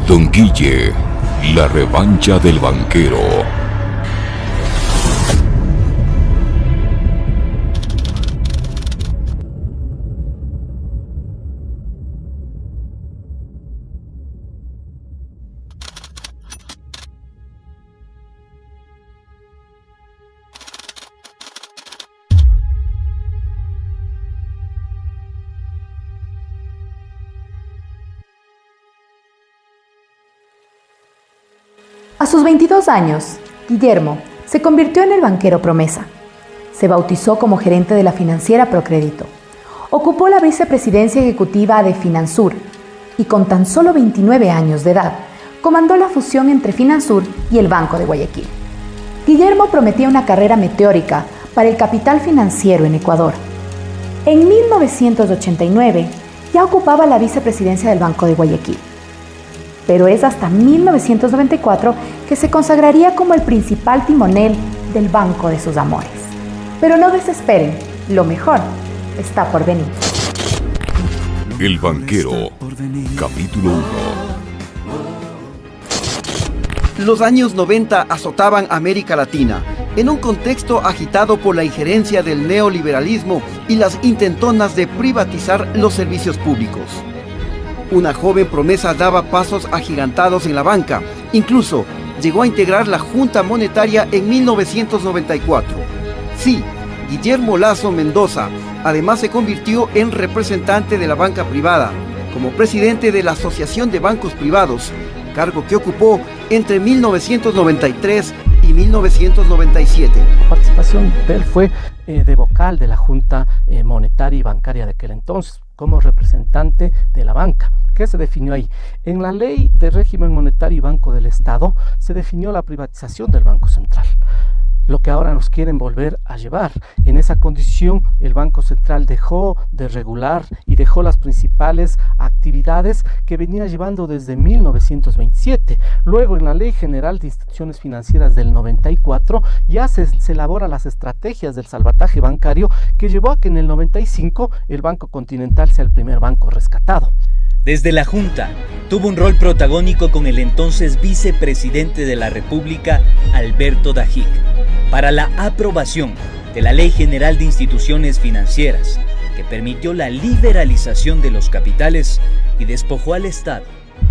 Don Guille, la revancha del banquero. A sus 22 años, Guillermo se convirtió en el banquero promesa. Se bautizó como gerente de la financiera Procrédito. Ocupó la vicepresidencia ejecutiva de Finansur y con tan solo 29 años de edad, comandó la fusión entre Finansur y el Banco de Guayaquil. Guillermo prometía una carrera meteórica para el capital financiero en Ecuador. En 1989 ya ocupaba la vicepresidencia del Banco de Guayaquil. Pero es hasta 1994 que se consagraría como el principal timonel del banco de sus amores. Pero no desesperen, lo mejor está por venir. El banquero, capítulo 1. Los años 90 azotaban América Latina, en un contexto agitado por la injerencia del neoliberalismo y las intentonas de privatizar los servicios públicos. Una joven promesa daba pasos agigantados en la banca. Incluso llegó a integrar la Junta Monetaria en 1994. Sí, Guillermo Lasso Mendoza además se convirtió en representante de la banca privada, como presidente de la Asociación de Bancos Privados, cargo que ocupó entre 1993 y 1997. La participación de él fue de vocal de la Junta Monetaria y Bancaria de aquel entonces, como representante de la banca. ¿Qué se definió ahí? En la Ley de Régimen Monetario y Banco del Estado se definió la privatización del Banco Central, lo que ahora nos quieren volver a llevar. En esa condición, el Banco Central dejó de regular y dejó las principales actividades que venía llevando desde 1927. Luego, en la Ley General de Instituciones Financieras del 94, ya se elaboran las estrategias del salvataje bancario que llevó a que en el 95 el Banco Continental sea el primer banco rescatado. Desde la Junta, tuvo un rol protagónico con el entonces vicepresidente de la República, Alberto Dajic, para la aprobación de la Ley General de Instituciones Financieras, que permitió la liberalización de los capitales y despojó al Estado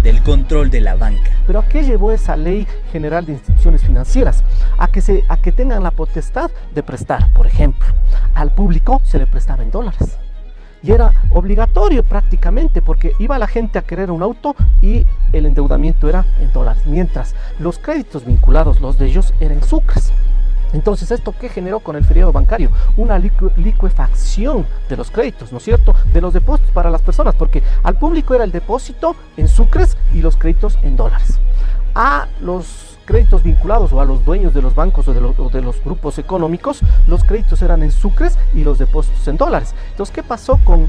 del control de la banca. ¿Pero a qué llevó esa Ley General de Instituciones Financieras? A que tengan la potestad de prestar, por ejemplo. Al público se le prestaba en dólares. Y era obligatorio prácticamente, porque iba la gente a querer un auto y el endeudamiento era en dólares, mientras los créditos vinculados, los de ellos, eran en sucres. Entonces, ¿esto qué generó con el feriado bancario? Una licuefacción de los créditos, ¿no es cierto?, de los depósitos para las personas, porque al público era el depósito en sucres y los créditos en dólares. A los créditos vinculados o a los dueños de los bancos o de los grupos económicos, los créditos eran en sucres y los depósitos en dólares. Entonces, ¿qué pasó con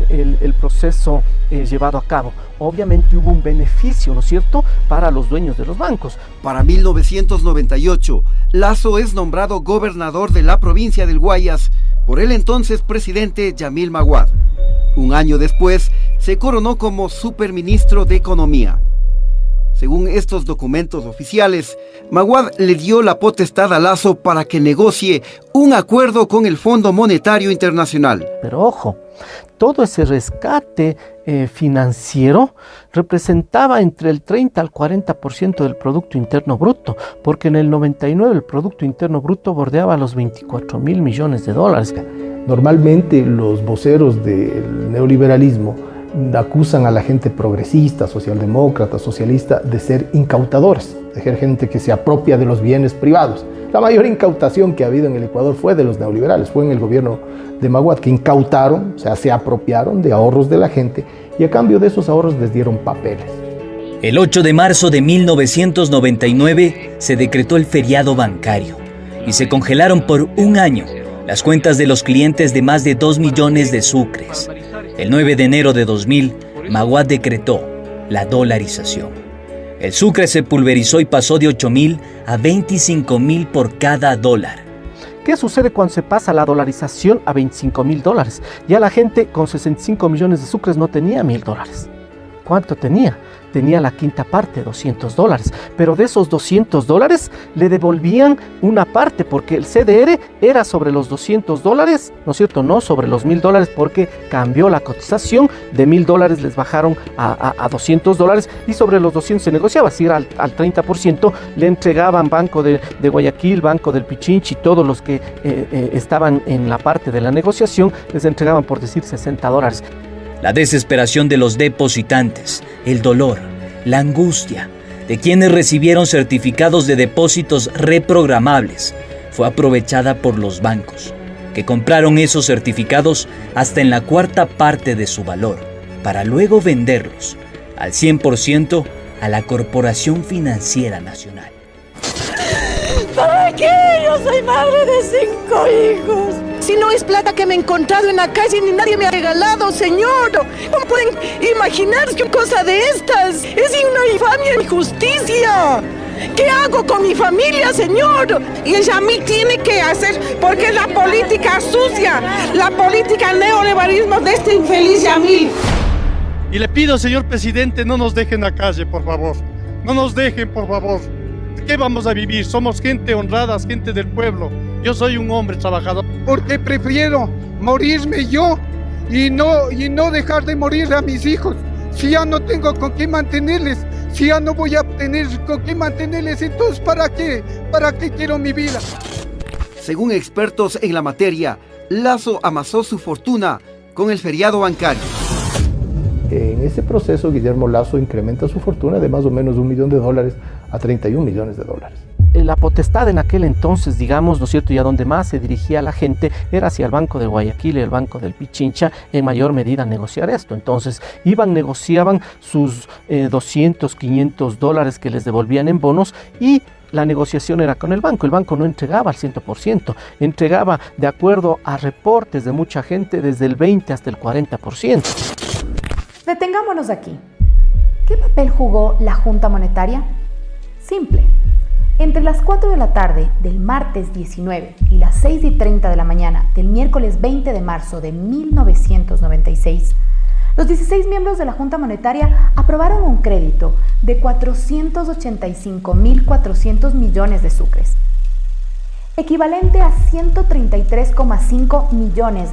el proceso llevado a cabo? Obviamente hubo un beneficio, ¿no es cierto?, para los dueños de los bancos. Para 1998, Lasso es nombrado gobernador de la provincia del Guayas por el entonces presidente Yamil Maguad. Un año después, se coronó como superministro de Economía. Según estos documentos oficiales, Maguad le dio la potestad a Lasso para que negocie un acuerdo con el Fondo Monetario Internacional. Pero ojo, todo ese rescate financiero representaba entre el 30 al 40% del Producto Interno Bruto, porque en el 99 el Producto Interno Bruto bordeaba los 24.000 millones de dólares. Normalmente los voceros del neoliberalismo acusan a la gente progresista, socialdemócrata, socialista de ser incautadores, de ser gente que se apropia de los bienes privados. La mayor incautación que ha habido en el Ecuador fue de los neoliberales, fue en el gobierno de Maguad, que incautaron, o sea, se apropiaron de ahorros de la gente y a cambio de esos ahorros les dieron papeles. El 8 de marzo de 1999 se decretó el feriado bancario y se congelaron por un año las cuentas de los clientes de más de 2 millones de sucres. El 9 de enero de 2000, Maguad decretó la dolarización. El sucre se pulverizó y pasó de 8.000 a 25.000 por cada dólar. ¿Qué sucede cuando se pasa la dolarización a 25.000 dólares? Ya la gente con 65 millones de sucres no tenía 1.000 dólares. ¿cuánto tenía? Tenía la quinta parte, $200, pero de esos $200 le devolvían una parte, porque el CDR era sobre los $200, ¿no es cierto? No sobre los $1.000, porque cambió la cotización, de $1.000 les bajaron a $200, y sobre los 200 se negociaba, si era al 30%, le entregaban Banco de Guayaquil, Banco del Pichincha y todos los que estaban en la parte de la negociación, les entregaban, por decir, $60. La desesperación de los depositantes, el dolor, la angustia de quienes recibieron certificados de depósitos reprogramables fue aprovechada por los bancos, que compraron esos certificados hasta en la cuarta parte de su valor, para luego venderlos al 100% a la Corporación Financiera Nacional. ¿Para qué? Yo soy madre de 5 hijos. Si no es plata que me he encontrado en la calle ni nadie me ha regalado, señor. ¿Cómo pueden imaginar que cosa de estas? Es una infamia e injusticia. ¿Qué hago con mi familia, señor? Y el Yamil tiene que hacer, porque es la política sucia, la política neoliberalismo de este infeliz Yamil. Y le pido, señor presidente, no nos dejen a calle, por favor. No nos dejen, por favor. ¿Qué vamos a vivir? Somos gente honrada, gente del pueblo. Yo soy un hombre trabajador. Porque prefiero morirme yo y no dejar de morir a mis hijos. Si ya no tengo con qué mantenerles, si ya no voy a tener con qué mantenerles, entonces ¿para qué? ¿Para qué quiero mi vida? Según expertos en la materia, Lasso amasó su fortuna con el feriado bancario. En ese proceso, Guillermo Lasso incrementa su fortuna de más o menos $1 millón a $31 millones. La potestad en aquel entonces, digamos, ¿no es cierto?, y a donde más se dirigía la gente era hacia el Banco de Guayaquil y el Banco del Pichincha, en mayor medida a negociar esto. Entonces negociaban sus $200, $500 que les devolvían en bonos, y la negociación era con el banco. El banco no entregaba al 100%, entregaba, de acuerdo a reportes de mucha gente, desde el 20 hasta el 40%. Detengámonos aquí. ¿Qué papel jugó la Junta Monetaria? Simple. Entre las 4 de la tarde del martes 19 y las 6:30 de la mañana del miércoles 20 de marzo de 1996, los 16 miembros de la Junta Monetaria aprobaron un crédito de 485.400 millones de sucres, equivalente a $133,5 millones,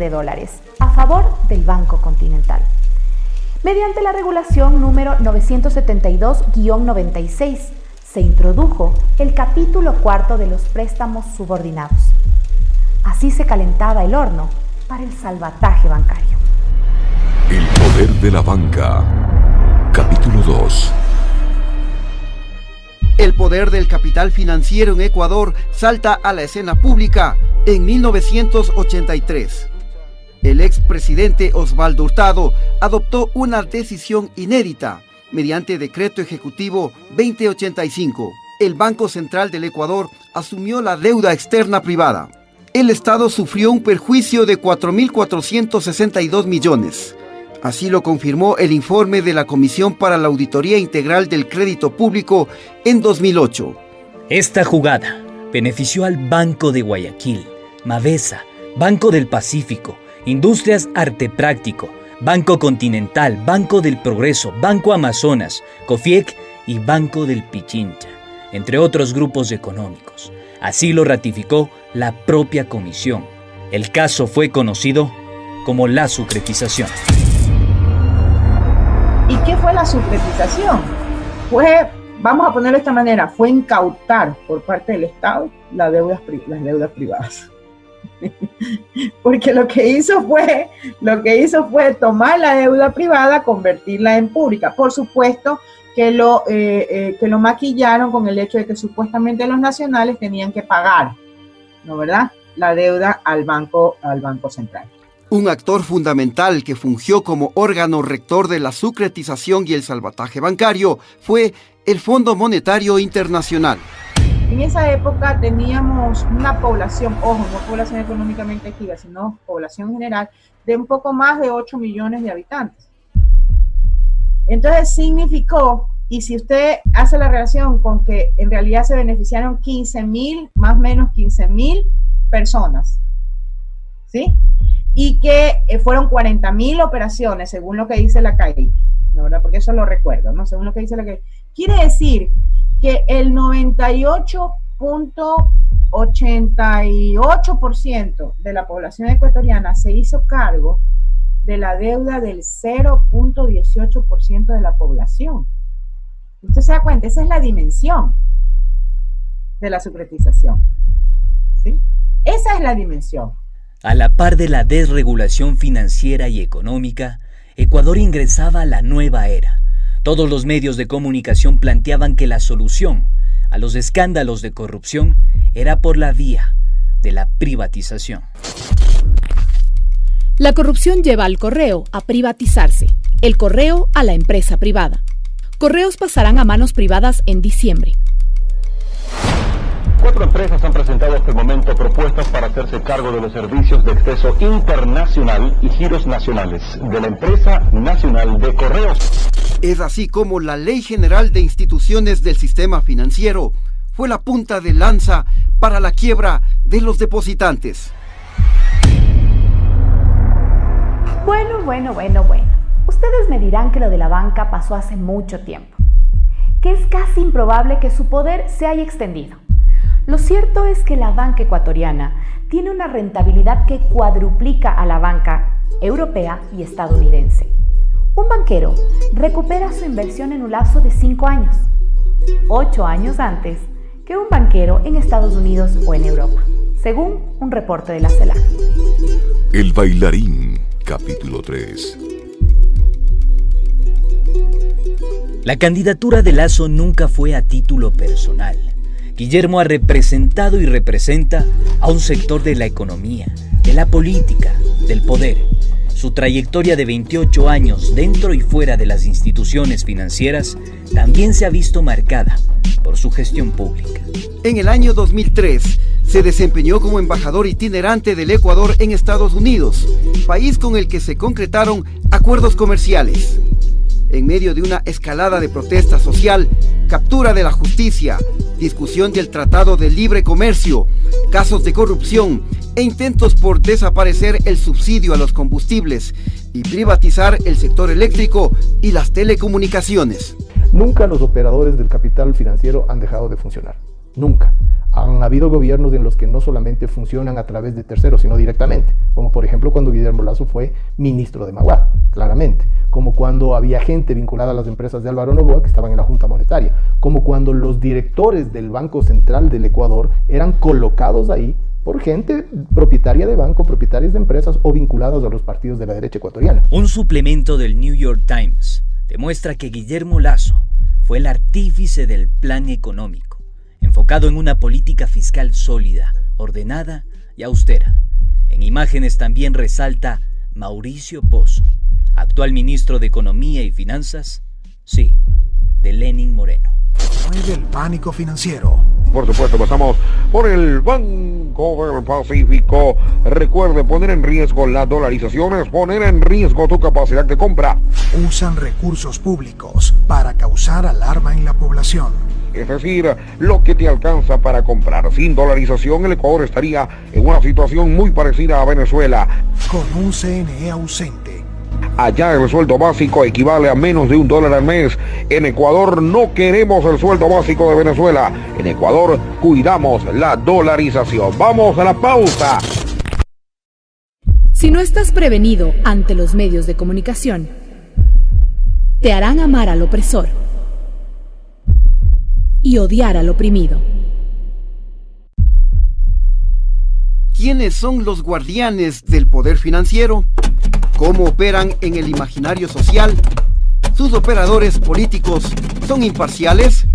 a favor del Banco Continental, mediante la regulación número 972-96, se introdujo el capítulo cuarto de los préstamos subordinados. Así se calentaba el horno para el salvataje bancario. El poder de la banca. Capítulo 2. El poder del capital financiero en Ecuador salta a la escena pública en 1983. El expresidente Osvaldo Hurtado adoptó una decisión inédita. Mediante decreto ejecutivo 2085, el Banco Central del Ecuador asumió la deuda externa privada. El Estado sufrió un perjuicio de 4.462 millones. Así lo confirmó el informe de la Comisión para la Auditoría Integral del Crédito Público en 2008. Esta jugada benefició al Banco de Guayaquil, Mavesa, Banco del Pacífico, Industrias Arte Práctico, Banco Continental, Banco del Progreso, Banco Amazonas, COFIEC y Banco del Pichincha, entre otros grupos económicos. Así lo ratificó la propia comisión. El caso fue conocido como la sucretización. ¿Y qué fue la sucretización? Vamos a ponerlo de esta manera, fue incautar por parte del Estado las deudas privadas. Porque lo que hizo fue tomar la deuda privada, convertirla en pública. Por supuesto que lo maquillaron con el hecho de que supuestamente los nacionales tenían que pagar, ¿no verdad?, la deuda al Banco Central. Un actor fundamental que fungió como órgano rector de la sucretización y el salvataje bancario fue el Fondo Monetario Internacional. En esa época teníamos una población, ojo, no población económicamente activa, sino población general, de un poco más de 8 millones de habitantes. Entonces significó, y si usted hace la relación con que en realidad se beneficiaron 15.000, más o menos 15.000 personas, ¿sí? y que fueron 40.000 operaciones, según lo que dice la CAI, ¿no? ¿Verdad? Porque eso lo recuerdo, ¿no? Según lo que dice la CAI. Quiere decir que el 98.88% de la población ecuatoriana se hizo cargo de la deuda del 0.18% de la población. Usted se da cuenta, esa es la dimensión de la securitización, ¿sí? Esa es la dimensión. A la par de la desregulación financiera y económica, Ecuador ingresaba a la nueva era. Todos los medios de comunicación planteaban que la solución a los escándalos de corrupción era por la vía de la privatización. La corrupción lleva al correo a privatizarse, el correo a la empresa privada. Correos pasarán a manos privadas en diciembre. 4 empresas han presentado hasta el momento propuestas para hacerse cargo de los servicios de acceso internacional y giros nacionales de la empresa nacional de correos. Es así como la Ley General de Instituciones del Sistema Financiero fue la punta de lanza para la quiebra de los depositantes. Bueno. Ustedes me dirán que lo de la banca pasó hace mucho tiempo, que es casi improbable que su poder se haya extendido. Lo cierto es que la banca ecuatoriana tiene una rentabilidad que cuadruplica a la banca europea y estadounidense. Un banquero recupera su inversión en un lapso de 5 años, 8 años antes que un banquero en Estados Unidos o en Europa, según un reporte de la CELAC. El bailarín, capítulo 3. La candidatura de Lasso nunca fue a título personal. Guillermo ha representado y representa a un sector de la economía, de la política, del poder. Su trayectoria de 28 años dentro y fuera de las instituciones financieras también se ha visto marcada por su gestión pública. En el año 2003 se desempeñó como embajador itinerante del Ecuador en Estados Unidos, país con el que se concretaron acuerdos comerciales. En medio de una escalada de protesta social, captura de la justicia, discusión del Tratado de Libre Comercio, casos de corrupción e intentos por desaparecer el subsidio a los combustibles y privatizar el sector eléctrico y las telecomunicaciones. Nunca los operadores del capital financiero han dejado de funcionar. Nunca. Han habido gobiernos en los que no solamente funcionan a través de terceros, sino directamente, como por ejemplo cuando Guillermo Lasso fue ministro de Maguad, claramente, como cuando había gente vinculada a las empresas de Álvaro Noboa que estaban en la Junta Monetaria, como cuando los directores del Banco Central del Ecuador eran colocados ahí por gente propietaria de banco, propietarias de empresas o vinculados a los partidos de la derecha ecuatoriana. Un suplemento del New York Times demuestra que Guillermo Lasso fue el artífice del plan económico, enfocado en una política fiscal sólida, ordenada y austera. En imágenes también resalta Mauricio Pozo, actual ministro de Economía y Finanzas, sí, de Lenín Moreno. Mueve el pánico financiero. Por supuesto, pasamos por el Banco del Pacífico. Recuerde, poner en riesgo la dolarización es poner en riesgo tu capacidad de compra. Usan recursos públicos para causar alarma en la población. Es decir, lo que te alcanza para comprar. Sin dolarización, el Ecuador estaría en una situación muy parecida a Venezuela. Con un CNE ausente. Allá el sueldo básico equivale a menos de $1 al mes. En Ecuador no queremos el sueldo básico de Venezuela. En Ecuador cuidamos la dolarización. Vamos a la pausa. Si no estás prevenido ante los medios de comunicación, te harán amar al opresor y odiar al oprimido. ¿Quiénes son los guardianes del poder financiero? ¿Cómo operan en el imaginario social? ¿Sus operadores políticos son imparciales?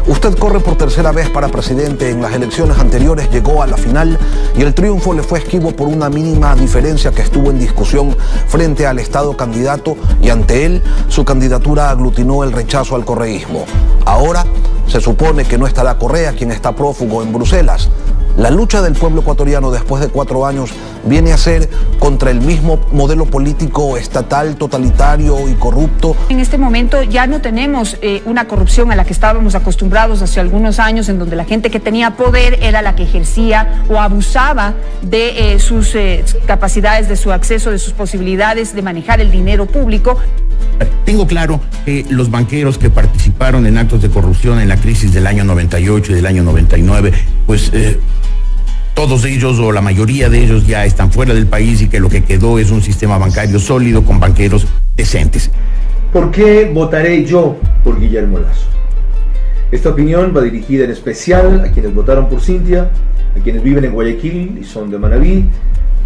Usted corre por tercera vez para presidente. En las elecciones anteriores llegó a la final y el triunfo le fue esquivo por una mínima diferencia que estuvo en discusión frente al Estado candidato, y ante él su candidatura aglutinó el rechazo al correísmo. Ahora se supone que no estará Correa, quien está prófugo en Bruselas. La lucha del pueblo ecuatoriano después de 4 años viene a ser contra el mismo modelo político estatal, totalitario y corrupto. En este momento ya no tenemos una corrupción a la que estábamos acostumbrados hace algunos años, en donde la gente que tenía poder era la que ejercía o abusaba de sus capacidades, de su acceso, de sus posibilidades de manejar el dinero público. Tengo claro que los banqueros que participaron en actos de corrupción en la crisis del año 98 y del año 99, pues todos ellos o la mayoría de ellos ya están fuera del país y que lo que quedó es un sistema bancario sólido con banqueros decentes. ¿Por qué votaré yo por Guillermo Lasso? Esta opinión va dirigida en especial a quienes votaron por Cintia, a quienes viven en Guayaquil y son de Manabí,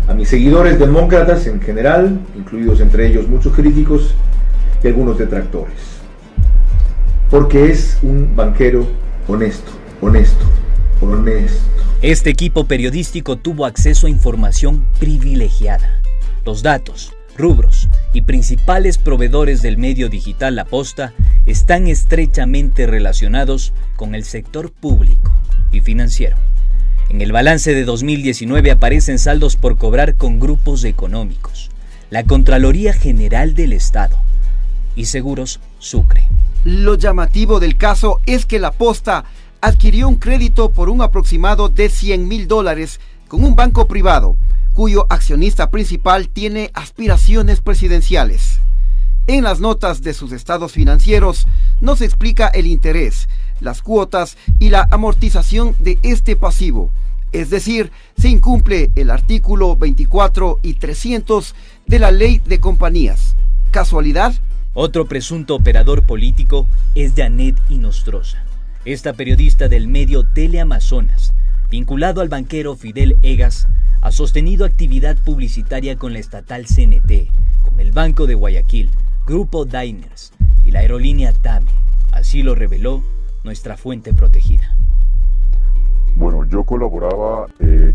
a mis seguidores demócratas en general, incluidos entre ellos muchos críticos y algunos detractores. Porque es un banquero honesto. Este equipo periodístico tuvo acceso a información privilegiada. Los datos, rubros y principales proveedores del medio digital La Posta están estrechamente relacionados con el sector público y financiero. En el balance de 2019 aparecen saldos por cobrar con grupos económicos, la Contraloría General del Estado y Seguros Sucre. Lo llamativo del caso es que La Posta adquirió un crédito por un aproximado de $100.000 con un banco privado, cuyo accionista principal tiene aspiraciones presidenciales. En las notas de sus estados financieros no se explica el interés, las cuotas y la amortización de este pasivo. Es decir, se incumple el artículo 24 y 300 de la Ley de Compañías. ¿Casualidad? Otro presunto operador político es Janet Inostroza. Esta periodista del medio Teleamazonas, vinculado al banquero Fidel Egas, ha sostenido actividad publicitaria con la estatal CNT, con el Banco de Guayaquil, Grupo Diners y la aerolínea TAME. Así lo reveló nuestra fuente protegida. Bueno, yo colaboraba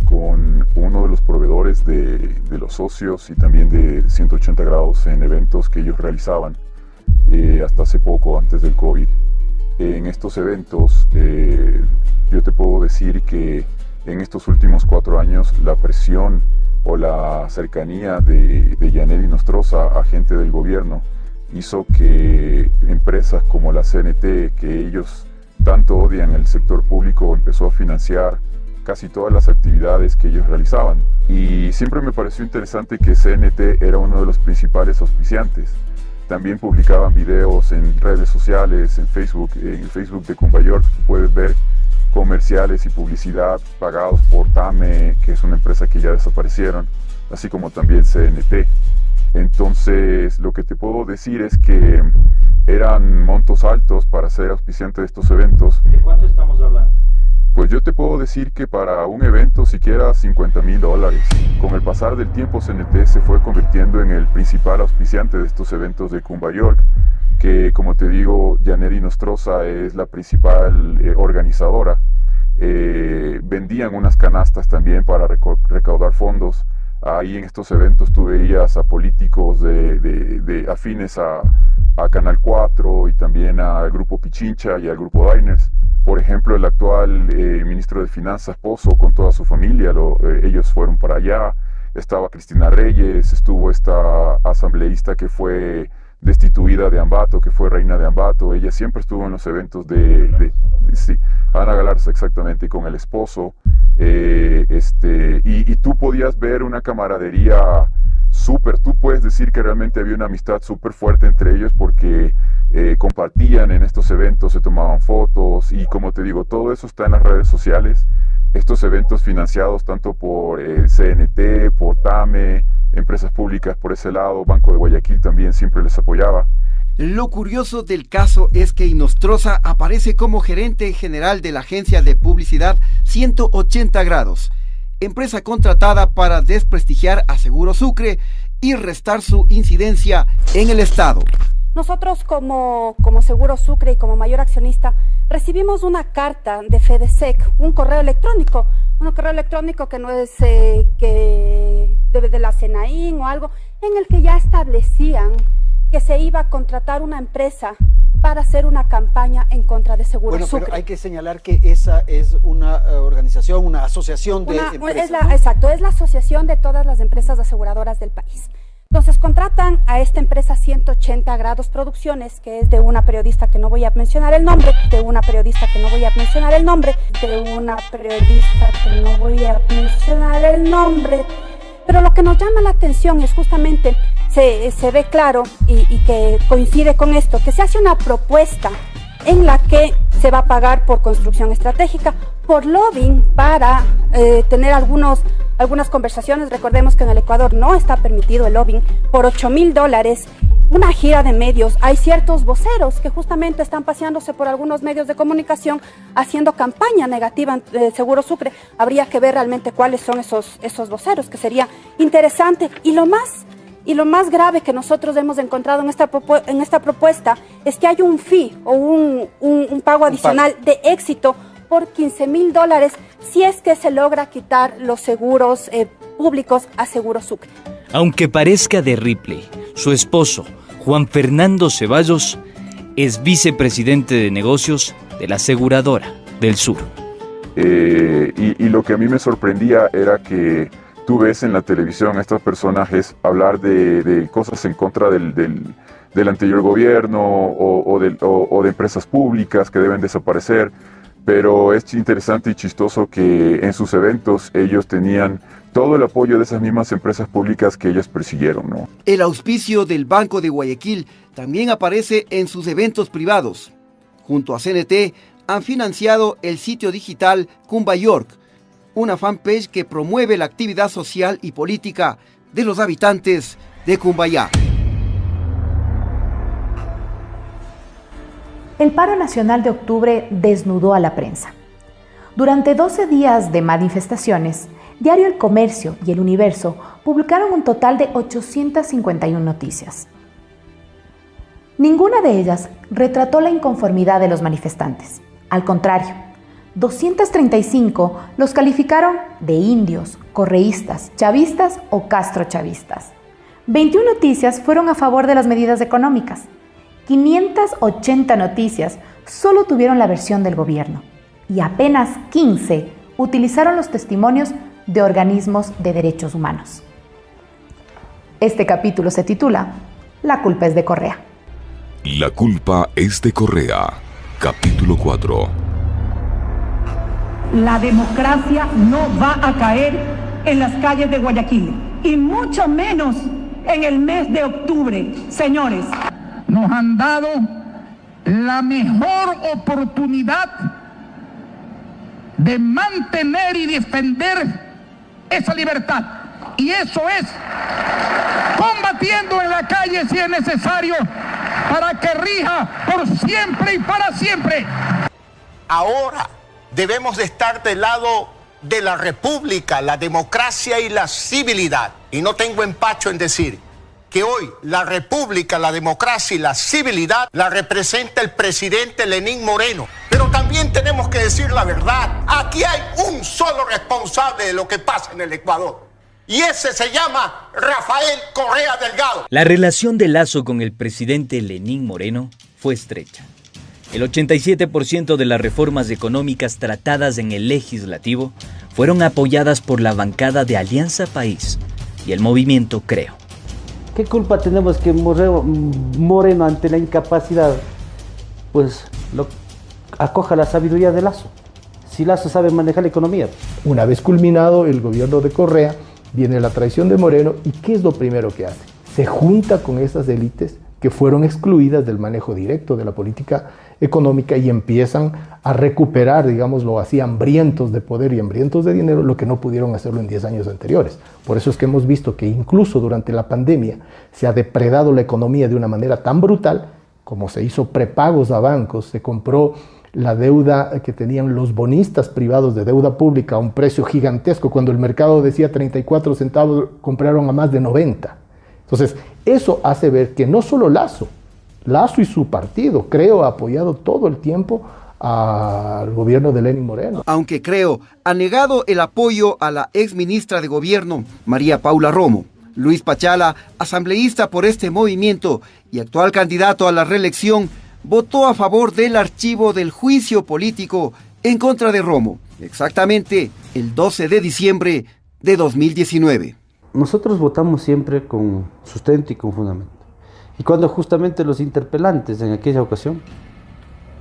con uno de los proveedores de los socios y también de 180 grados en eventos que ellos realizaban hasta hace poco, antes del COVID. En estos eventos, yo te puedo decir que en estos últimos 4 años la presión o la cercanía de Janet Inostroza a gente del gobierno hizo que empresas como la CNT, que ellos tanto odian el sector público, empezó a financiar casi todas las actividades que ellos realizaban. Y siempre me pareció interesante que CNT era uno de los principales auspiciantes. También publicaban videos en redes sociales, en el Facebook de Cumbayork, puedes ver comerciales y publicidad pagados por TAME, que es una empresa que ya desaparecieron, así como también CNT. Entonces, lo que te puedo decir es que eran montos altos para ser auspiciante de estos eventos. ¿De cuánto estamos hablando? Pues yo te puedo decir que para un evento siquiera $50.000. Con el pasar del tiempo, CNT se fue convirtiendo en el principal auspiciante de estos eventos de Cumbayork, que, como te digo, Janet Inostroza es la principal organizadora. Vendían unas canastas también para recaudar fondos. Ahí en estos eventos tú veías a políticos de afines a Canal 4 y también al Grupo Pichincha y al Grupo Diners. Por ejemplo, el actual ministro de Finanzas, Pozo, con toda su familia, ellos fueron para allá. Estaba Cristina Reyes, estuvo esta asambleísta que fue destituida de Ambato, que fue reina de Ambato. Ella siempre estuvo en los eventos sí, Ana Galarza, exactamente, con el esposo. Y tú podías ver una camaradería súper, tú puedes decir que realmente había una amistad súper fuerte entre ellos porque compartían en estos eventos, se tomaban fotos y, como te digo, todo eso está en las redes sociales. Estos eventos financiados tanto por CNT, por TAME, empresas públicas por ese lado, Banco de Guayaquil también siempre les apoyaba. Lo curioso del caso es que Inostroza aparece como gerente general de la agencia de publicidad 180 grados, empresa contratada para desprestigiar a Seguros Sucre y restar su incidencia en el Estado. Nosotros como Seguros Sucre y como mayor accionista recibimos una carta de FEDESEC, un correo electrónico que no es que de la SENAIN o algo, en el que ya establecían que se iba a contratar una empresa para hacer una campaña en contra de Seguro Sucre. Pero hay que señalar que esa es una organización, una asociación de empresas. Exacto, es la asociación de todas las empresas aseguradoras del país. Entonces contratan a esta empresa 180 Grados Producciones, que es de una periodista que no voy a mencionar el nombre, pero lo que nos llama la atención es justamente, se ve claro y que coincide con esto, que se hace una propuesta en la que se va a pagar por construcción estratégica, por lobbying para tener algunas conversaciones. Recordemos que en el Ecuador no está permitido el lobbying, por $8.000, una gira de medios. Hay ciertos voceros que justamente están paseándose por algunos medios de comunicación haciendo campaña negativa en Seguro Sucre. Habría que ver realmente cuáles son esos voceros, que sería interesante. Y lo más grave que nosotros hemos encontrado en esta propuesta es que hay un fee o un pago adicional de éxito por $15.000 si es que se logra quitar los seguros públicos a Seguro Sucre. Aunque parezca de Ripley, su esposo, Juan Fernando Ceballos, es vicepresidente de negocios de la aseguradora del Sur. Y lo que a mí me sorprendía era que tú ves en la televisión a estos personajes hablar de cosas en contra del anterior gobierno o de empresas públicas que deben desaparecer, pero es interesante y chistoso que en sus eventos ellos tenían todo el apoyo de esas mismas empresas públicas que ellos persiguieron, ¿no? El auspicio del Banco de Guayaquil también aparece en sus eventos privados. Junto a CNT han financiado el sitio digital Cumba York, una fanpage que promueve la actividad social y política de los habitantes de Cumbayá. El paro nacional de octubre desnudó a la prensa. Durante 12 días de manifestaciones, Diario El Comercio y El Universo publicaron un total de 851 noticias. Ninguna de ellas retrató la inconformidad de los manifestantes. Al contrario, 235 los calificaron de indios, correístas, chavistas o castrochavistas. 21 noticias fueron a favor de las medidas económicas. 580 noticias solo tuvieron la versión del gobierno y apenas 15 utilizaron los testimonios de organismos de derechos humanos. Este capítulo se titula La culpa es de Correa. La culpa es de Correa. Capítulo 4. La democracia no va a caer en las calles de Guayaquil y mucho menos en el mes de octubre, señores. Nos han dado la mejor oportunidad de mantener y defender esa libertad. Y eso es combatiendo en la calle si es necesario para que rija por siempre y para siempre. Ahora debemos de estar del lado de la república, la democracia y la civilidad. Y no tengo empacho en decir que hoy la república, la democracia y la civilidad la representa el presidente Lenín Moreno. Pero también tenemos que decir la verdad. Aquí hay un solo responsable de lo que pasa en el Ecuador. Y ese se llama Rafael Correa Delgado. La relación de Lasso con el presidente Lenín Moreno fue estrecha. El 87% de las reformas económicas tratadas en el legislativo fueron apoyadas por la bancada de Alianza País y el movimiento Creo. ¿Qué culpa tenemos que Moreno, ante la incapacidad, pues acoja la sabiduría de Lasso? Si Lasso sabe manejar la economía. Una vez culminado el gobierno de Correa, viene la traición de Moreno, ¿y qué es lo primero que hace? Se junta con esas élites que fueron excluidas del manejo directo de la política económica y empiezan a recuperar, digámoslo así, hambrientos de poder y hambrientos de dinero, lo que no pudieron hacerlo en 10 años anteriores. Por eso es que hemos visto que incluso durante la pandemia se ha depredado la economía de una manera tan brutal, como se hizo prepagos a bancos, se compró la deuda que tenían los bonistas privados de deuda pública a un precio gigantesco. Cuando el mercado decía 34 centavos, compraron a más de 90. Entonces, eso hace ver que no solo Lasso y su partido, Creo, ha apoyado todo el tiempo al gobierno de Lenín Moreno. Aunque Creo ha negado el apoyo a la exministra de Gobierno, María Paula Romo, Luis Pachala, asambleísta por este movimiento y actual candidato a la reelección, votó a favor del archivo del juicio político en contra de Romo, exactamente el 12 de diciembre de 2019. Nosotros votamos siempre con sustento y con fundamento. Y cuando justamente los interpelantes en aquella ocasión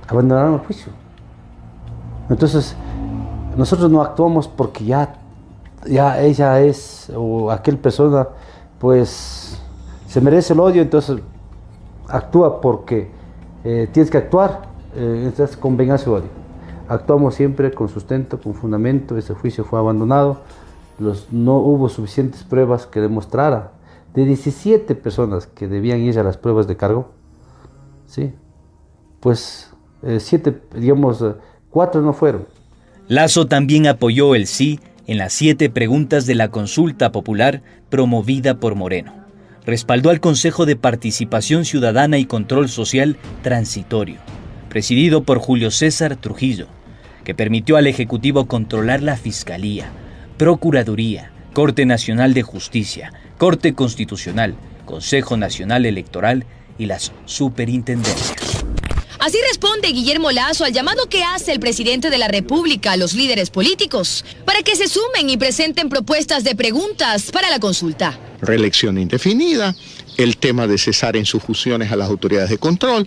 abandonaron el juicio. Entonces, nosotros no actuamos porque ya ella es, o aquel persona, pues, se merece el odio, entonces actúa porque tienes que actuar, entonces con venganza y odio. Actuamos siempre con sustento, con fundamento. Ese juicio fue abandonado. No hubo suficientes pruebas que demostrara. De 17 personas que debían ir a las pruebas de cargo, ¿sí? Pues 4 no fueron. Lasso también apoyó el sí en las 7 preguntas de la consulta popular promovida por Moreno. Respaldó al Consejo de Participación Ciudadana y Control Social Transitorio, presidido por Julio César Trujillo, que permitió al Ejecutivo controlar la Fiscalía, Procuraduría, Corte Nacional de Justicia, Corte Constitucional, Consejo Nacional Electoral y las superintendencias. Así responde Guillermo Lasso al llamado que hace el presidente de la República a los líderes políticos para que se sumen y presenten propuestas de preguntas para la consulta. Reelección indefinida, el tema de cesar en sus funciones a las autoridades de control,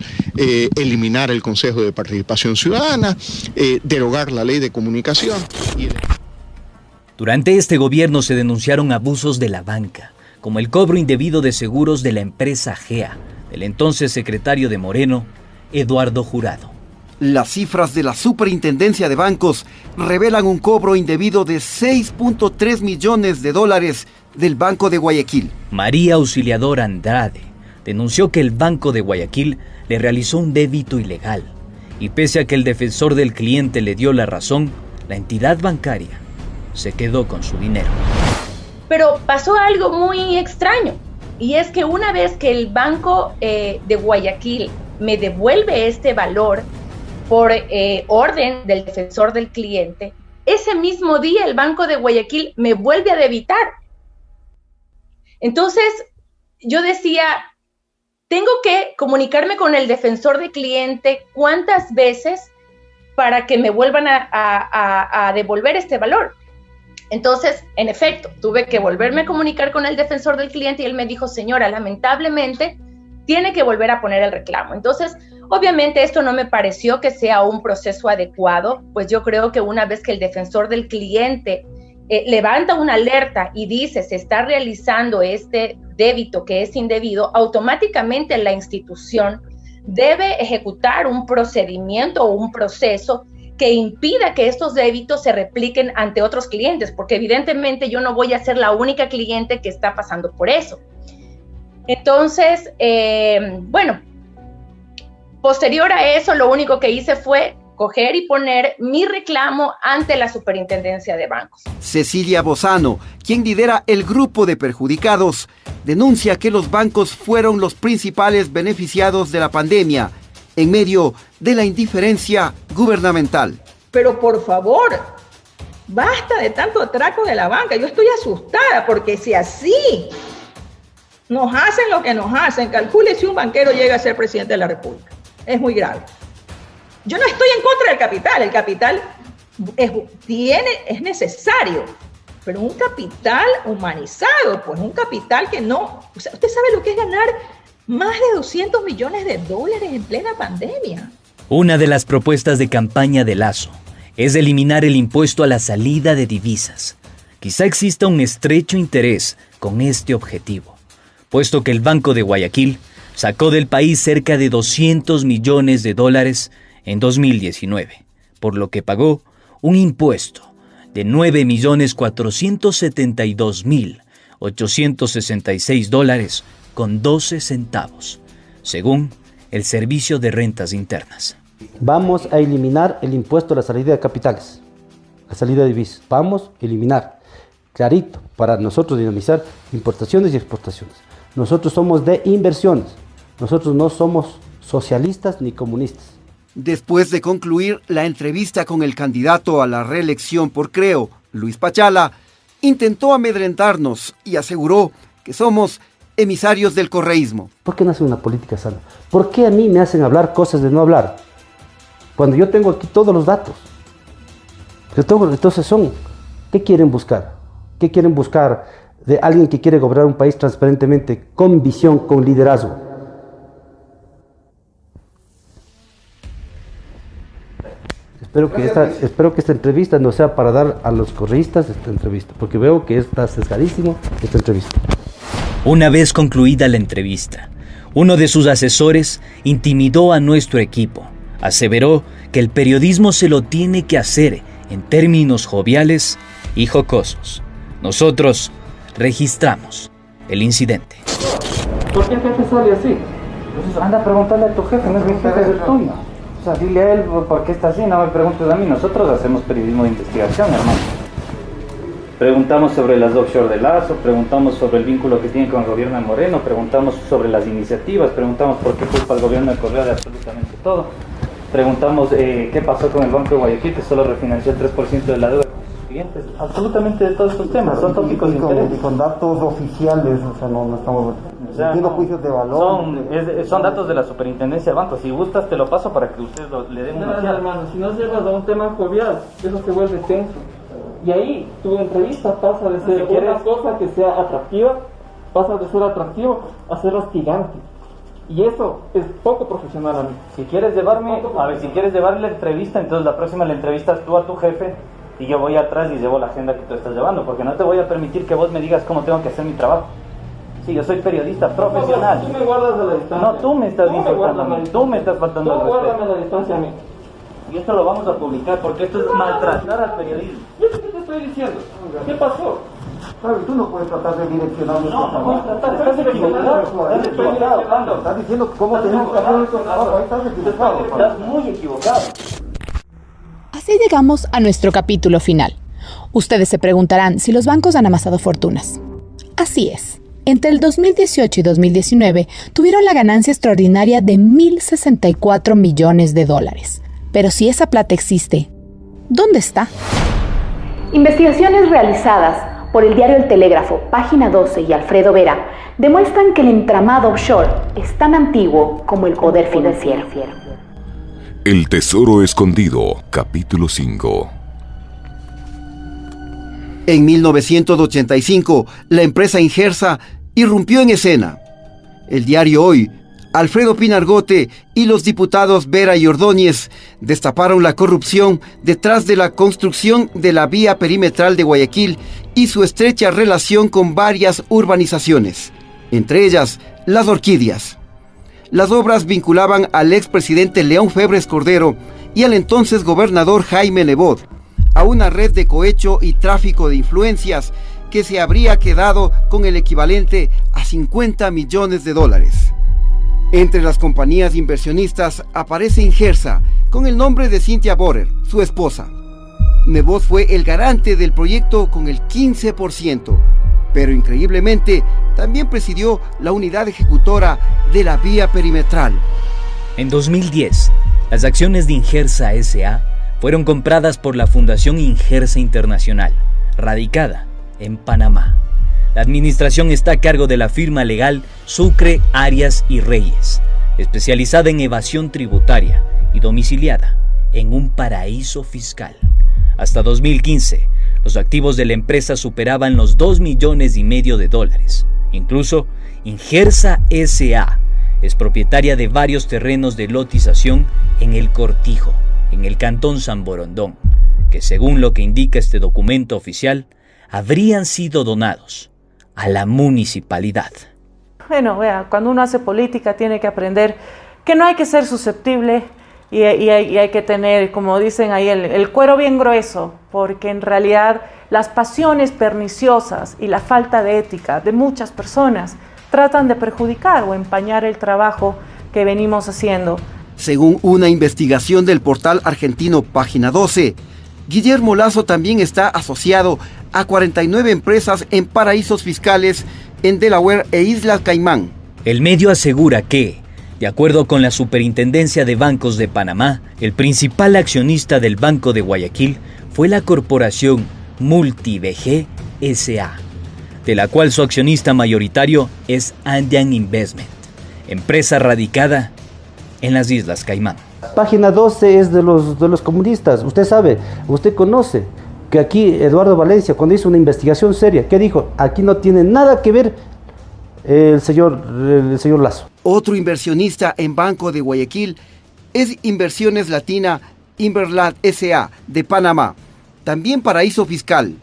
eliminar el Consejo de Participación Ciudadana, derogar la ley de comunicación. Durante este gobierno se denunciaron abusos de la banca, como el cobro indebido de seguros de la empresa GEA, del entonces secretario de Moreno, Eduardo Jurado. Las cifras de la Superintendencia de Bancos revelan un cobro indebido de $6.3 millones del Banco de Guayaquil. María Auxiliadora Andrade denunció que el Banco de Guayaquil le realizó un débito ilegal y pese a que el defensor del cliente le dio la razón, la entidad bancaria se quedó con su dinero. Pero pasó algo muy extraño y es que una vez que el Banco de Guayaquil me devuelve este valor por orden del defensor del cliente, ese mismo día el Banco de Guayaquil me vuelve a debitar. Entonces yo decía, tengo que comunicarme con el defensor del cliente cuántas veces para que me vuelvan a devolver este valor. Entonces, en efecto, tuve que volverme a comunicar con el defensor del cliente y él me dijo, señora, lamentablemente tiene que volver a poner el reclamo. Entonces, obviamente esto no me pareció que sea un proceso adecuado, pues yo creo que una vez que el defensor del cliente levanta una alerta y dice se está realizando este débito que es indebido, automáticamente la institución debe ejecutar un procedimiento o un proceso que impida que estos débitos se repliquen ante otros clientes, porque evidentemente yo no voy a ser la única cliente que está pasando por eso. Entonces, bueno, posterior a eso, lo único que hice fue coger y poner mi reclamo ante la Superintendencia de Bancos. Cecilia Bozano, quien lidera el grupo de perjudicados, denuncia que los bancos fueron los principales beneficiados de la pandemia en medio de la indiferencia gubernamental. Pero por favor, basta de tanto atraco de la banca. Yo estoy asustada porque si así nos hacen lo que nos hacen, calcule si un banquero llega a ser presidente de la República. Es muy grave. Yo no estoy en contra del capital es necesario, pero un capital humanizado, pues un capital que no... O sea, ¿usted sabe lo que es ganar más de $200 millones en plena pandemia? Una de las propuestas de campaña de Lasso es eliminar el impuesto a la salida de divisas. Quizá exista un estrecho interés con este objetivo, puesto que el Banco de Guayaquil sacó del país cerca de $200 millones en 2019, por lo que pagó un impuesto de $9.472.866 con 12 centavos, según el Servicio de Rentas Internas. Vamos a eliminar el impuesto a la salida de capitales, la salida de divisas. Vamos a eliminar, clarito, para nosotros dinamizar importaciones y exportaciones. Nosotros somos de inversiones, nosotros no somos socialistas ni comunistas. Después de concluir la entrevista con el candidato a la reelección por Creo, Luis Pachala, intentó amedrentarnos y aseguró que somos emisarios del correísmo. ¿Por qué no hacen una política sana? ¿Por qué a mí me hacen hablar cosas de no hablar? Cuando yo tengo aquí todos los datos. Entonces ¿qué quieren buscar? ¿Qué quieren buscar de alguien que quiere gobernar un país transparentemente, con visión, con liderazgo? Espero que esta entrevista no sea para dar a los correístas esta entrevista, porque veo que está sesgadísimo esta entrevista. Una vez concluida la entrevista, uno de sus asesores intimidó a nuestro equipo. Aseveró que el periodismo se lo tiene que hacer en términos joviales y jocosos. Nosotros registramos el incidente. ¿Por qué el jefe sale así? Pues anda a preguntarle a tu jefe, no es mi jefe, es el tuyo. O sea, dile a él por qué está así, no me preguntes a mí. Nosotros hacemos periodismo de investigación, hermano. Preguntamos sobre las offshore de Lazo, preguntamos sobre el vínculo que tiene con el gobierno de Moreno, preguntamos sobre las iniciativas, preguntamos por qué culpa al gobierno de Correa de absolutamente todo. Preguntamos qué pasó con el Banco de Guayaquil, que solo refinanció el 3% de la deuda con sus clientes. Absolutamente de todos estos temas, son tópicos de interés. Y con datos oficiales, o sea, no estamos haciendo juicios de valor. Son datos de la Superintendencia de Bancos. Si gustas te lo paso para que ustedes le den una No, hermano, si no llegas a un tema jovial, eso se vuelve tenso. Y ahí tu entrevista pasa de ser una cosa que sea atractiva, pasa de ser atractivo a ser hostigante. Y eso es poco profesional a mí. Si quieres llevarme la entrevista, entonces la próxima la entrevistas tú a tu jefe y yo voy atrás y llevo la agenda que tú estás llevando, porque no te voy a permitir que vos me digas cómo tengo que hacer mi trabajo. Sí, yo soy periodista profesional. Tú me guardas a la distancia. No, tú me estás insultando a mí, tú me estás faltando al respeto. Guárdame a la distancia a mí. Y esto lo vamos a publicar porque esto es maltratar al periodismo. ¿Qué te estoy diciendo? ¿Qué pasó? ¿Sabes? Tú no puedes tratar de direccionar. No puedes tratar, estás equivocado. Estás diciendo cómo tenemos que hacer nuestro trabajo. Ahí estás equivocado. Estás muy equivocado. Así llegamos a nuestro capítulo final. Ustedes se preguntarán si los bancos han amasado fortunas. Así es. Entre el 2018 y 2019 tuvieron la ganancia extraordinaria de $1.064 millones. Pero si esa plata existe, ¿dónde está? Investigaciones realizadas por el diario El Telégrafo, Página 12 y Alfredo Vera demuestran que el entramado offshore es tan antiguo como el poder financiero. El tesoro escondido, capítulo 5. En 1985, la empresa Ingersa irrumpió en escena. El diario Hoy, Alfredo Pinargote y los diputados Vera y Ordóñez destaparon la corrupción detrás de la construcción de la vía perimetral de Guayaquil y su estrecha relación con varias urbanizaciones, entre ellas Las Orquídeas. Las obras vinculaban al expresidente León Febres Cordero y al entonces gobernador Jaime Nebot a una red de cohecho y tráfico de influencias que se habría quedado con el equivalente a $50 millones. Entre las compañías inversionistas aparece Ingersa, con el nombre de Cynthia Borer, su esposa. Nebot fue el garante del proyecto con el 15%, pero increíblemente también presidió la unidad ejecutora de la vía perimetral. En 2010, las acciones de Ingersa S.A. fueron compradas por la Fundación Ingersa Internacional, radicada en Panamá. La administración está a cargo de la firma legal Sucre, Arias y Reyes, especializada en evasión tributaria y domiciliada en un paraíso fiscal. Hasta 2015, los activos de la empresa superaban los $2,5 millones. Incluso, Ingersa S.A. es propietaria de varios terrenos de lotización en El Cortijo, en el cantón San Borondón, que según lo que indica este documento oficial, habrían sido donados a la municipalidad. Bueno, vea, cuando uno hace política tiene que aprender que no hay que ser susceptible y hay que tener, como dicen ahí, el cuero bien grueso, porque en realidad las pasiones perniciosas y la falta de ética de muchas personas tratan de perjudicar o empañar el trabajo que venimos haciendo. Según una investigación del portal argentino Página 12, Guillermo Lasso también está asociado a 49 empresas en paraísos fiscales en Delaware e Islas Caimán. El medio asegura que, de acuerdo con la Superintendencia de Bancos de Panamá, el principal accionista del Banco de Guayaquil fue la corporación MultiBG S.A., de la cual su accionista mayoritario es Andean Investment, empresa radicada en las Islas Caimán. Página 12 es de los comunistas. Usted sabe, usted conoce que aquí Eduardo Valencia, cuando hizo una investigación seria, ¿qué dijo? Aquí no tiene nada que ver el señor Lasso. Otro inversionista en Banco de Guayaquil es Inversiones Latina Inverlat S.A. de Panamá, también paraíso fiscal.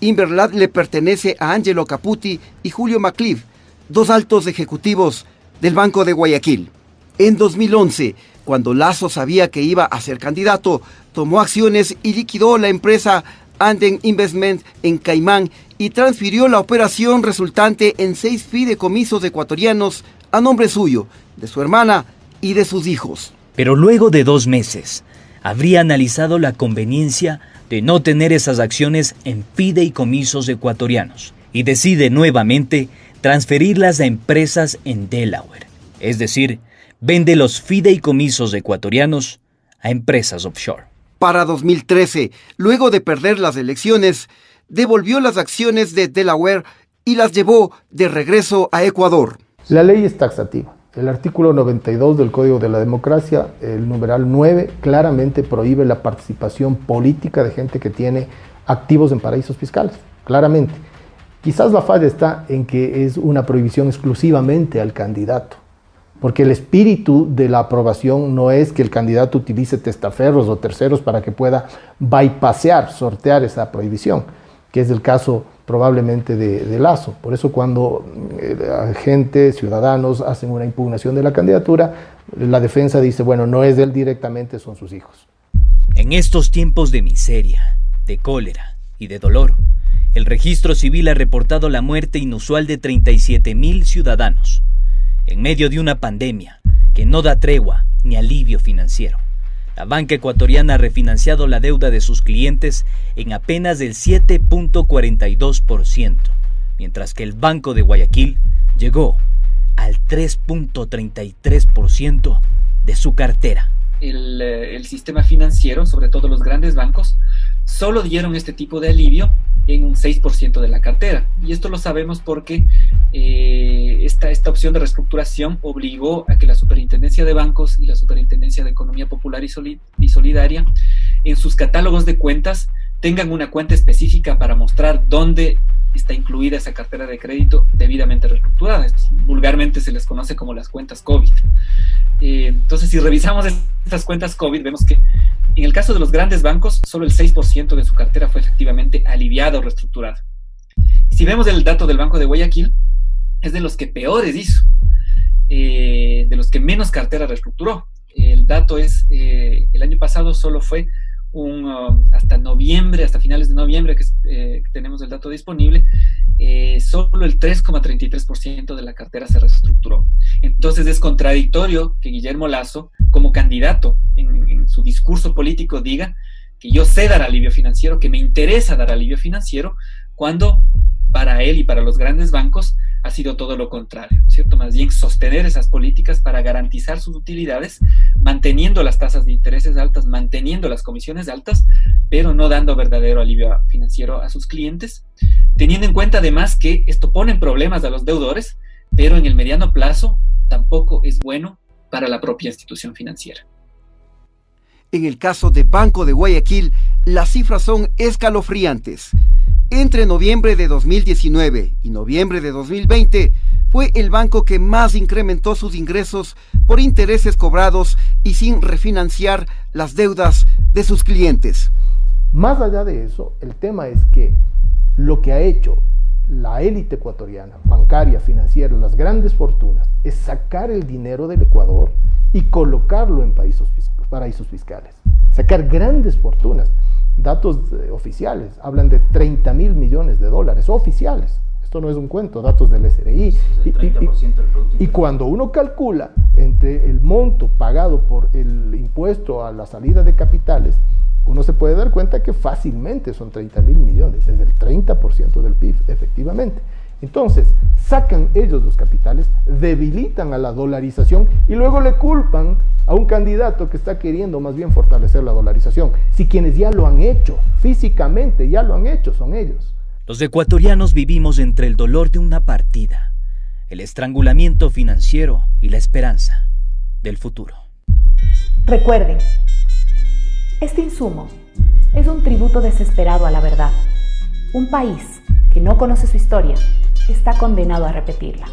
Inverlat le pertenece a Angelo Caputi y Julio Macliff, dos altos ejecutivos del Banco de Guayaquil. En 2011, cuando Lasso sabía que iba a ser candidato, tomó acciones y liquidó la empresa Anden Investment en Caimán y transfirió la operación resultante en 6 fideicomisos ecuatorianos a nombre suyo, de su hermana y de sus hijos. Pero luego de 2 meses, habría analizado la conveniencia de no tener esas acciones en fideicomisos ecuatorianos y decide nuevamente transferirlas a empresas en Delaware. Es decir, vende los fideicomisos ecuatorianos a empresas offshore. Para 2013, luego de perder las elecciones, devolvió las acciones de Delaware y las llevó de regreso a Ecuador. La ley es taxativa. El artículo 92 del Código de la Democracia, el numeral 9, claramente prohíbe la participación política de gente que tiene activos en paraísos fiscales. Claramente. Quizás la falla está en que es una prohibición exclusivamente al candidato. Porque el espíritu de la aprobación no es que el candidato utilice testaferros o terceros para que pueda bypassear, sortear esa prohibición, que es el caso probablemente de Lasso. Por eso cuando gente, ciudadanos, hacen una impugnación de la candidatura, la defensa dice, bueno, no es de él directamente, son sus hijos. En estos tiempos de miseria, de cólera y de dolor, el registro civil ha reportado la muerte inusual de 37,000 ciudadanos, en medio de una pandemia que no da tregua ni alivio financiero. La banca ecuatoriana ha refinanciado la deuda de sus clientes en apenas el 7.42%, mientras que el Banco de Guayaquil llegó al 3.33% de su cartera. El sistema financiero, sobre todo los grandes bancos, solo dieron este tipo de alivio en un 6% de la cartera. Y esto lo sabemos porque esta opción de reestructuración obligó a que la Superintendencia de Bancos y la Superintendencia de Economía Popular y Solidaria en sus catálogos de cuentas tengan una cuenta específica para mostrar dónde está incluida esa cartera de crédito debidamente reestructurada. Vulgarmente se les conoce como las cuentas COVID. Entonces, si revisamos estas cuentas COVID, vemos que en el caso de los grandes bancos, solo el 6% de su cartera fue efectivamente aliviada o reestructurada. Si vemos el dato del Banco de Guayaquil, es de los que peores hizo, de los que menos cartera reestructuró. El dato es, el año pasado solo fue hasta noviembre, hasta finales de noviembre, que tenemos el dato disponible, solo el 3,33% de la cartera se reestructuró. Entonces es contradictorio que Guillermo Lasso, como candidato en su discurso político, diga que yo sé dar alivio financiero, que me interesa dar alivio financiero, cuando para él y para los grandes bancos ha sido todo lo contrario, ¿no es cierto? Más bien sostener esas políticas para garantizar sus utilidades, manteniendo las tasas de intereses altas, manteniendo las comisiones altas, pero no dando verdadero alivio financiero a sus clientes, teniendo en cuenta además que esto pone en problemas a los deudores, pero en el mediano plazo tampoco es bueno para la propia institución financiera. En el caso de Banco de Guayaquil, las cifras son escalofriantes. Entre noviembre de 2019 y noviembre de 2020, fue el banco que más incrementó sus ingresos por intereses cobrados y sin refinanciar las deudas de sus clientes. Más allá de eso, el tema es que lo que ha hecho la élite ecuatoriana, bancaria, financiera, las grandes fortunas, es sacar el dinero del Ecuador y colocarlo en paraísos fiscales. Sacar grandes fortunas. Datos oficiales hablan de 30,000 millones de dólares oficiales. Esto no es un cuento, datos del SRI. Y cuando uno calcula entre el monto pagado por el impuesto a la salida de capitales, uno se puede dar cuenta que fácilmente son 30,000 millones, es el 30% del PIB, efectivamente. Entonces, sacan ellos los capitales, debilitan a la dolarización y luego le culpan a un candidato que está queriendo más bien fortalecer la dolarización. Si quienes ya lo han hecho, físicamente ya lo han hecho, son ellos. Los ecuatorianos vivimos entre el dolor de una partida, el estrangulamiento financiero y la esperanza del futuro. Recuerden, este insumo es un tributo desesperado a la verdad. Un país que no conoce su historia está condenado a repetirla.